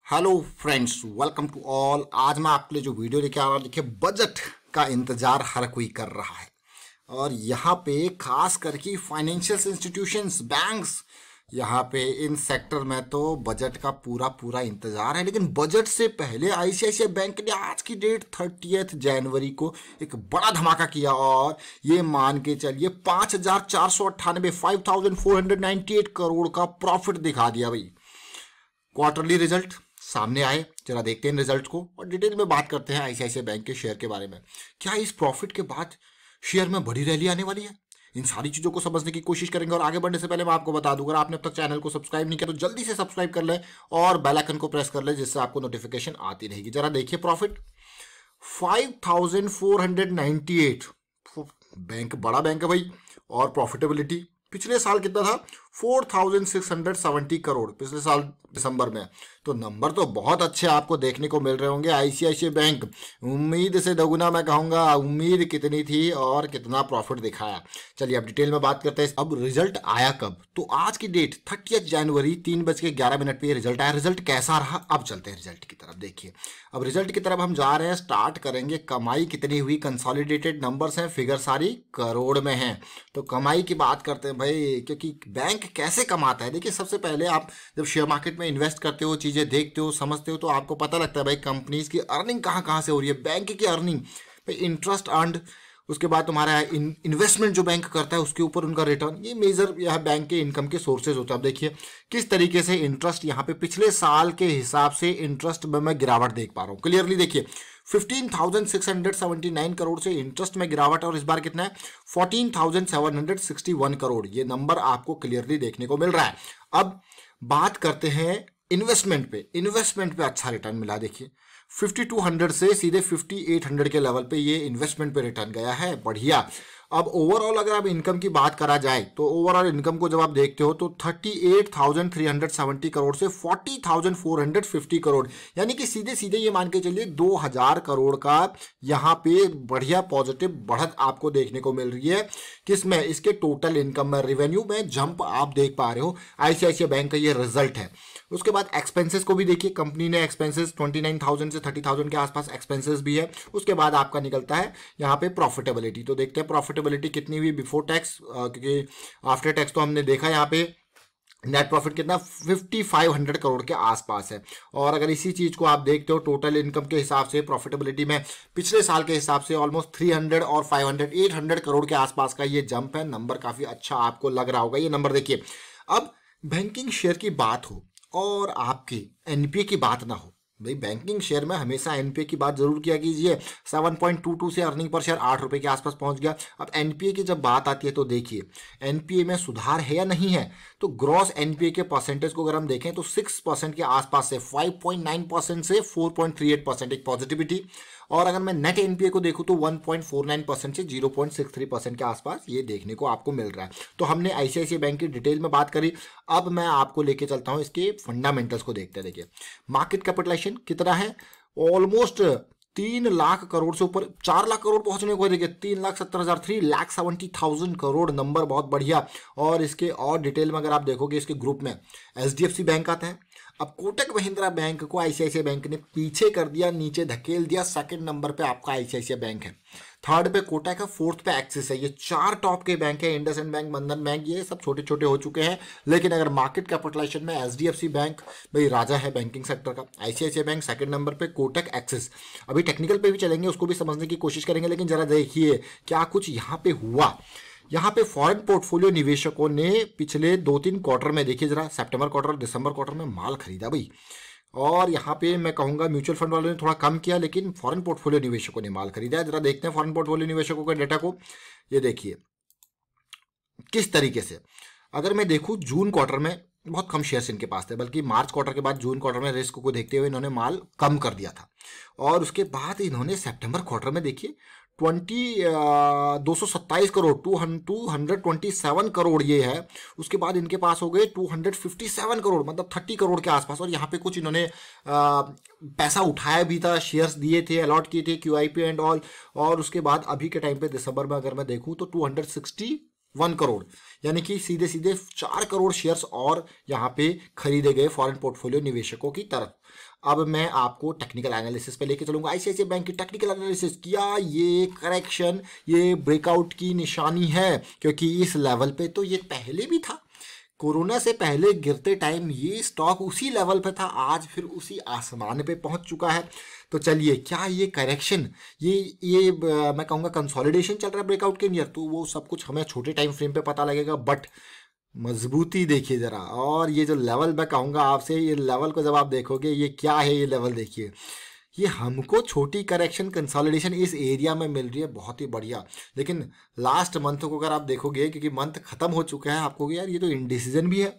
Hello friends, welcome to all. आज मैं आपके लिए जो वीडियो लेके आ रहा हूँ, देखिए बजट का इंतजार हर कोई कर रहा है और यहाँ पे खास करके फाइनेंशियल इंस्टीट्यूशंस, बैंक्स, यहाँ पे इन सेक्टर में तो बजट का पूरा पूरा इंतजार है। लेकिन बजट से पहले आईसीआईसीआई बैंक ने आज की डेट 30 जनवरी को एक बड़ा धमाका किया और ये मान के चलिए 5,498 5,498 करोड़ का प्रॉफिट दिखा दिया भाई। क्वार्टरली रिजल्ट सामने आए, जरा देखते हैं रिजल्ट को और डिटेल में बात करते हैं आईसीआईसीआई बैंक के शेयर के बारे में। क्या इस प्रॉफिट के बाद शेयर में बड़ी रैली आने वाली है? इन सारी चीजों को समझने की कोशिश करेंगे और आगे बढ़ने से पहले मैं आपको बता दूं, अगर आपने अब तक चैनल को सब्सक्राइब नहीं किया तो जल्दी से सब्सक्राइब कर ले और बेल आइकन को प्रेस कर ले, जिससे आपको नोटिफिकेशन आती रहेगी। जरा देखिए प्रॉफिट 5,498। बैंक बड़ा बैंक है भाई। और प्रॉफिटेबिलिटी पिछले साल कितना था? 4,670 करोड़ पिछले साल दिसंबर में। तो नंबर तो बहुत अच्छे आपको देखने को मिल रहे होंगे। आईसीआईसीआई बैंक उम्मीद से दोगुना, मैं कहूंगा। उम्मीद कितनी थी और कितना प्रॉफिट दिखाया, चलिए अब डिटेल में बात करते हैं। अब रिजल्ट आया कब? तो आज की डेट 30 जनवरी 3:11 पे रिजल्ट आया। रिजल्ट कैसा रहा? अब चलते हैं रिजल्ट की तरफ। देखिए अब रिजल्ट की तरफ हम जा रहे हैं, स्टार्ट करेंगे। कमाई कितनी हुई? कंसोलिडेटेड नंबर्स हैं, फिगर सारी करोड़ में हैं। तो कमाई की बात करते हैं भाई, क्योंकि बैंक कैसे कमाता है। देखिए सबसे पहले आप जब शेयर मार्केट में इन्वेस्ट करते हो, चीजें देखते हो, समझते हो, तो आपको पता लगता है भाई कंपनीज की अर्निंग कहाँ कहाँ से हो रही है। बैंक की अर्निंग भाई इंटरेस्ट अर्नड, उसके बाद तुम्हारा इन्वेस्टमेंट जो बैंक करता है उसके ऊपर उनका रिटर्न, ये मेजर यह बैंक के इनकम के सोर्सेज होते हैं। अब देखिए किस तरीके से इंटरेस्ट यहाँ पे पिछले साल के हिसाब से इंटरेस्ट में मैं गिरावट देख पा रहा हूँ क्लियरली। देखिए 15,679 करोड़ से इंटरेस्ट में गिरावट और इस बार कितना है? 14,761 करोड़। ये नंबर आपको क्लियरली देखने को मिल रहा है। अब बात करते हैं इन्वेस्टमेंट पे। इन्वेस्टमेंट पे अच्छा रिटर्न मिला। देखिए 5200 से सीधे 5800 के लेवल पे ये इन्वेस्टमेंट पे रिटर्न गया है, बढ़िया। अब ओवरऑल अगर आप इनकम की बात करा जाए तो ओवरऑल इनकम को जब आप देखते हो तो 38,370 करोड़ से 40,450 करोड़, यानी कि सीधे सीधे ये मान के चलिए 2,000 करोड़ का यहाँ पे बढ़िया पॉजिटिव बढ़त आपको देखने को मिल रही है। किसमें? इसके टोटल इनकम में, रेवेन्यू में जंप आप देख पा रहे हो। आईसीआईसीआई बैंक का ये रिजल्ट है। उसके बाद एक्सपेंसेस को भी देखिए, कंपनी ने एक्सपेंसेस 29,000 से 30,000 के आसपास एक्सपेंसेस भी है। उसके बाद आपका निकलता है यहाँ पे प्रॉफिटेबिलिटी। तो देखते हैं प्रॉफिटेबिलिटी कितनी हुई बिफोर टैक्स, क्योंकि आफ्टर टैक्स तो हमने देखा यहाँ पे नेट प्रॉफिट कितना 5,500 करोड़ के आसपास है। और अगर इसी चीज को आप देखते हो टोटल इनकम के हिसाब से, प्रॉफिटेबिलिटी में पिछले साल के हिसाब से ऑलमोस्ट 300 और 500 800 करोड़ के आसपास का ये जंप है। नंबर काफी अच्छा आपको लग रहा होगा ये नंबर। देखिए अब बैंकिंग शेयर की बात हो और आपकी एनपीए की बात ना हो, भाई बैंकिंग शेयर में हमेशा एनपीए की बात जरूर किया कीजिए। 7.22 से अर्निंग पर शेयर 8 रुपए के आसपास पहुंच गया। अब एनपीए की जब बात आती है तो देखिए एनपीए में सुधार है या नहीं है। तो ग्रॉस एनपीए के परसेंटेज को अगर हम देखें तो 6% के आसपास से 5.9% से 4.38% एक पॉजिटिविटी। और अगर मैं नेट एनपीए को देखूं तो 1.49% से 0.63% के आसपास ये देखने को आपको मिल रहा है। तो हमने आईसीआईसीआई बैंक की डिटेल में बात करी। अब मैं आपको लेके चलता हूं इसके फंडामेंटल्स को देखते हैं। देखिए मार्केट कैपिटलाइजेशन कितना है? ऑलमोस्ट 3 लाख करोड़ से ऊपर, 4 लाख करोड़ पहुंचने को। देखिए 3,70,000 3,70,000 करोड़, नंबर बहुत बढ़िया। और इसके और डिटेल में अगर आप देखोगे इसके ग्रुप में एचडीएफसी बैंक आता है। अब कोटक महिंद्रा बैंक को आईसीआईसीआई बैंक ने पीछे कर दिया, नीचे धकेल दिया। सेकंड नंबर पे आपका आईसीआईसीआई बैंक है, थर्ड पे कोटक है, फोर्थ पे एक्सिस है। ये 4 टॉप के बैंक है। इंडसइंड बैंक, बंधन बैंक, ये सब छोटे छोटे हो चुके हैं। लेकिन अगर मार्केट कैपिटलाइजेशन में एचडीएफसी बैंक भाई राजा है बैंकिंग सेक्टर का, आईसीआईसीआई बैंक सेकंड नंबर पे, कोटक, एक्सिस। अभी टेक्निकल पे भी चलेंगे, उसको भी समझने की कोशिश करेंगे। लेकिन जरा देखिए क्या कुछ यहाँ पे हुआ। यहाँ पे फॉरेन पोर्टफोलियो निवेशकों ने पिछले 2-3 क्वार्टर में, देखिए जरा सितंबर क्वार्टर और दिसंबर क्वार्टर में माल खरीदा भाई। और यहाँ पे मैं कहूंगा म्यूचुअल फंड वालों ने थोड़ा कम किया, लेकिन फॉरेन पोर्टफोलियो निवेशकों ने माल खरीदा है। जरा देखते हैं फॉरेन पोर्टफोलियो निवेशकों के डेटा को। ये देखिए किस तरीके से, अगर मैं देखूं जून क्वार्टर में बहुत कम शेयर्स इनके पास थे, बल्कि मार्च क्वार्टर के बाद जून क्वार्टर में रिस्क को देखते हुए इन्होंने माल कम कर दिया था। और उसके बाद इन्होंने सितंबर क्वार्टर में देखिए 227 करोड़ 227 करोड़ ये है। उसके बाद इनके पास हो गए 257 करोड़, मतलब 30 करोड़ के आसपास। और यहाँ पे कुछ इन्होंने पैसा उठाया भी था, शेयर्स दिए थे, अलॉट किए थे, क्यूआईपी एंड ऑल। और उसके बाद अभी के टाइम पे दिसंबर में अगर मैं देखूं तो 261 करोड़, यानी कि सीधे सीधे 4 करोड़ शेयर्स और यहाँ पे खरीदे गए फॉरेन पोर्टफोलियो निवेशकों की तरफ। अब मैं आपको टेक्निकल एनालिसिस पे लेके चलूंगा। आईसीआईसीआई बैंक की टेक्निकल एनालिसिस, क्या ये करेक्शन, ये ब्रेकआउट की निशानी है? क्योंकि इस लेवल पे तो ये पहले भी था, कोरोना से पहले गिरते टाइम ये स्टॉक उसी लेवल पे था, आज फिर उसी आसमान पे पहुंच चुका है। तो चलिए, क्या ये करेक्शन, मैं कहूँगा कंसोलिडेशन चल रहा है ब्रेकआउट के नियर, तो वो सब कुछ हमें छोटे टाइम फ्रेम पे पता लगेगा। बट मजबूती देखिए ज़रा, और ये जो लेवल मैं कहूँगा आपसे, ये लेवल को जब आप देखोगे, ये क्या है, ये लेवल देखिए, ये हमको छोटी करेक्शन कंसोलिडेशन इस एरिया में मिल रही है, बहुत ही बढ़िया। लेकिन लास्ट मंथ को अगर आप देखोगे, क्योंकि मंथ खत्म हो चुका है, आपको यार ये तो इंडिसीजन भी है।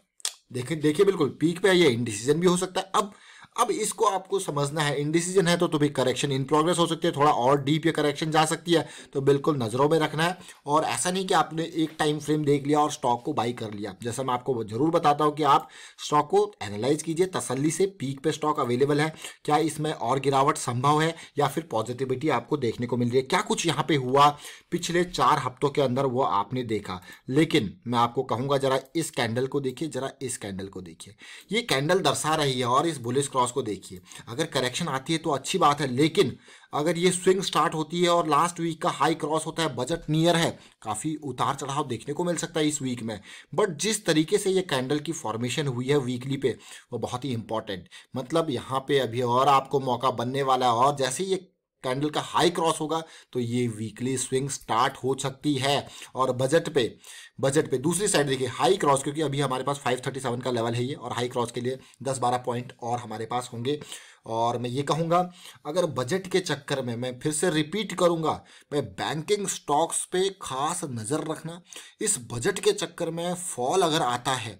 देखिए देखिए, बिल्कुल पीक पे ये इंडिसीजन भी हो सकता है। अब इसको आपको समझना है, इंडिसीजन है तो भी करेक्शन इन प्रोग्रेस हो सकती है, थोड़ा और डीप ये करेक्शन जा सकती है, तो बिल्कुल नज़रों में रखना है। और ऐसा नहीं कि आपने एक टाइम फ्रेम देख लिया और स्टॉक को बाई कर लिया। जैसा मैं आपको जरूर बताता हूँ कि आप स्टॉक को एनालाइज कीजिए तसल्ली से, पीक पे स्टॉक अवेलेबल है, क्या इसमें और गिरावट संभव है या फिर पॉजिटिविटी आपको देखने को मिल रही है, क्या कुछ यहाँ पे हुआ पिछले 4 हफ्तों के अंदर वो आपने देखा। लेकिन मैं आपको कहूँगा जरा इस कैंडल को देखिए, जरा इस कैंडल को देखिए, ये कैंडल दर्शा रही है, और इस बुलिश क्रॉस को देखिए। अगर करेक्शन आती है तो अच्छी बात है, लेकिन अगर ये स्विंग स्टार्ट होती है और लास्ट वीक का हाई क्रॉस होता है, बजट नियर है, काफ़ी उतार चढ़ाव देखने को मिल सकता है इस वीक में। बट जिस तरीके से ये कैंडल की फॉर्मेशन हुई है वीकली पे, वो बहुत ही इंपॉर्टेंट, मतलब यहाँ पे अभी और आपको मौका बनने वाला है। और जैसे ही ये कैंडल का हाई क्रॉस होगा तो ये वीकली स्विंग स्टार्ट हो सकती है। और बजट पे दूसरी साइड देखिए, हाई क्रॉस, क्योंकि अभी हमारे पास 537 का लेवल है ये, और हाई क्रॉस के लिए 10-12 पॉइंट और हमारे पास होंगे। और मैं ये कहूँगा, अगर बजट के चक्कर में, मैं फिर से रिपीट करूँगा, मैं बैंकिंग स्टॉक्स पे खास नज़र रखना। इस बजट के चक्कर में फॉल अगर आता है,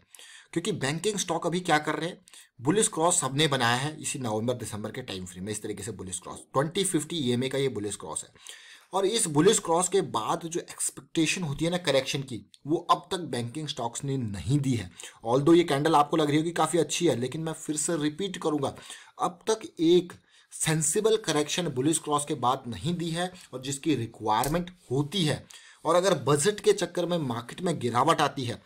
क्योंकि बैंकिंग स्टॉक अभी क्या कर रहे हैं, बुलिश क्रॉस सबने बनाया है इसी नवंबर दिसंबर के टाइम फ्रेम में, इस तरीके से बुलिश क्रॉस 2050 ईएमए का ये बुलिश क्रॉस है। और इस बुलिश क्रॉस के बाद जो एक्सपेक्टेशन होती है ना करेक्शन की, वो अब तक बैंकिंग स्टॉक्स ने नहीं दी है। ऑल्दो ये कैंडल आपको लग रही होगी काफ़ी अच्छी है, लेकिन मैं फिर से रिपीट करूंगा, अब तक एक सेंसिबल करेक्शन बुलिश क्रॉस के बाद नहीं दी है, और जिसकी रिक्वायरमेंट होती है। और अगर बजट के चक्कर में मार्केट में गिरावट आती है,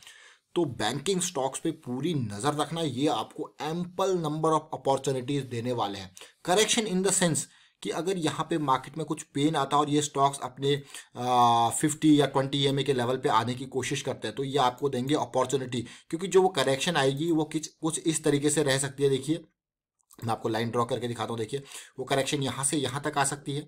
तो बैंकिंग स्टॉक्स पे पूरी नज़र रखना, ये आपको एम्पल नंबर ऑफ अपॉर्चुनिटीज देने वाले हैं। करेक्शन इन द सेंस कि अगर यहाँ पे मार्केट में कुछ पेन आता है और ये स्टॉक्स अपने 50 या 20 EMA के लेवल पे आने की कोशिश करते हैं, तो ये आपको देंगे अपॉर्चुनिटी। क्योंकि जो वो करेक्शन आएगी वो कुछ इस तरीके से रह सकती है। देखिए, मैं आपको लाइन ड्रॉ करके दिखाता हूँ। देखिए, वो करेक्शन यहाँ से यहाँ तक आ सकती है,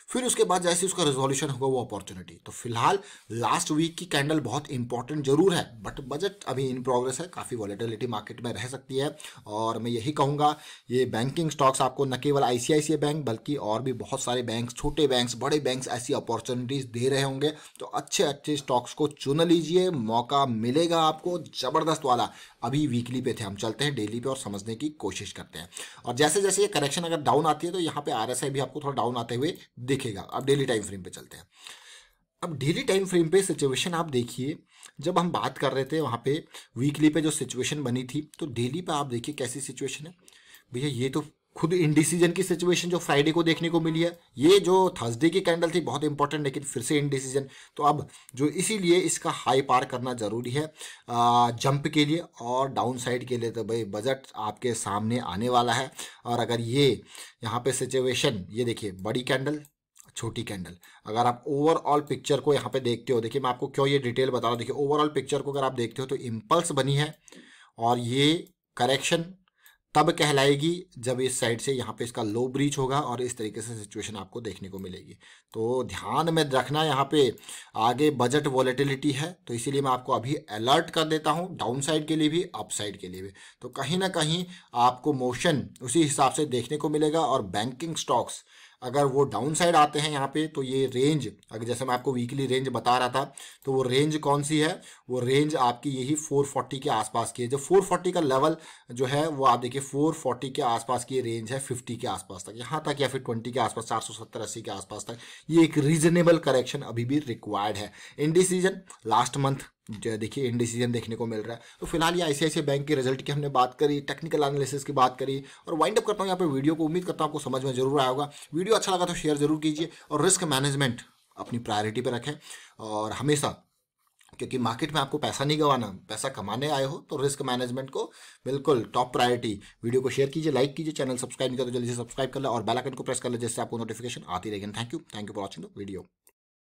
फिर उसके बाद जैसे उसका रिजोल्यूशन होगा वो अपॉर्चुनिटी। तो फिलहाल लास्ट वीक की कैंडल बहुत इंपॉर्टेंट जरूर है, बट बजट अभी इन प्रोग्रेस है, काफ़ी वॉलेटिलिटी मार्केट में रह सकती है। और मैं यही कहूँगा, ये बैंकिंग स्टॉक्स आपको न केवल आईसीआईसीआई बैंक बल्कि और भी बहुत सारे बैंक्स, छोटे बैंक्स, बड़े बैंक्स ऐसी अपॉर्चुनिटीज़ दे रहे होंगे। तो अच्छे अच्छे स्टॉक्स को चुन लीजिए, मौका मिलेगा आपको ज़बरदस्त वाला। अभी वीकली पे थे, हम चलते हैं डेली पे और समझने की कोशिश करते हैं। और जैसे जैसे ये करेक्शन अगर डाउन आती है, तो यहाँ पे आरएसआई भी आपको थोड़ा डाउन आते हुए दिखेगा। अब डेली टाइम फ्रेम पे चलते हैं। अब डेली टाइम फ्रेम पे सिचुएशन आप देखिए, जब हम बात कर रहे थे वहाँ पे वीकली पे जो सिचुएशन बनी थी, तो डेली पे आप देखिए कैसी सिचुएशन है भैया। ये तो खुद इंडिसीजन की सिचुएशन जो फ्राइडे को देखने को मिली है, ये जो थर्सडे की कैंडल थी बहुत इंपॉर्टेंट, लेकिन फिर से इंडिसीजन। तो अब जो इसीलिए इसका हाई पार करना जरूरी है जंप के लिए और डाउन साइड के लिए। तो भाई बजट आपके सामने आने वाला है, और अगर ये यहाँ पे सिचुएशन, ये देखिए बड़ी कैंडल, छोटी कैंडल, अगर आप ओवरऑल पिक्चर को यहाँ पे देखते हो, देखिए मैं आपको क्यों ये डिटेल बता रहा हूँ। देखिए ओवरऑल पिक्चर को अगर आप देखते हो तो इम्पल्स बनी है, और ये करेक्शन तब कहलाएगी जब इस साइड से यहाँ पे इसका लो ब्रीच होगा, और इस तरीके से सिचुएशन आपको देखने को मिलेगी। तो ध्यान में रखना, यहाँ पे आगे बजट वॉलेटिलिटी है, तो इसीलिए मैं आपको अभी अलर्ट कर देता हूँ, डाउन साइड के लिए भी, अप साइड के लिए भी। तो कहीं ना कहीं आपको मोशन उसी हिसाब से देखने को मिलेगा। और बैंकिंग स्टॉक्स अगर वो डाउन साइड आते हैं यहाँ पे, तो ये रेंज, अगर जैसे मैं आपको वीकली रेंज बता रहा था, तो वो रेंज कौन सी है, वो रेंज आपकी यही 440 के आसपास की है। जो 440 का लेवल जो है वो आप देखिए 440 के आसपास की रेंज है, 50 के आसपास तक, यहाँ तक, या फिर 20 के आसपास, 470-80 के आसपास तक। ये एक रीजनेबल करेक्शन अभी भी रिक्वायर्ड है। इंडिसीजन लास्ट मंथ देखिए इंडिसीजन देखने को मिल रहा है। तो फिलहाल ये आईसीआईसीआई बैंक के रिजल्ट की हमने बात करी, टेक्निकल एनालिसिस की बात करी, और वाइंड अप करता हूँ यहाँ पे वीडियो को। उम्मीद करता हूँ आपको समझ में जरूर आया होगा। वीडियो अच्छा लगा तो शेयर जरूर कीजिए, और रिस्क मैनेजमेंट अपनी प्रायोरिटी पे रखें, और हमेशा क्योंकि मार्केट में आपको पैसा नहीं गंवाना, पैसा कमाने आए हो तो रिस्क मैनेजमेंट को बिल्कुल टॉप प्रायोरिटी। वीडियो को शेयर कीजिए, लाइक कीजिए, चैनल सब्सक्राइब नहीं कर तो जल्दी से सब्सक्राइब कर ले और बेल आइकन को प्रेस कर ले, जिससे आपको नोटिफिकेशन आती रहेगी। Thank you for watching the video.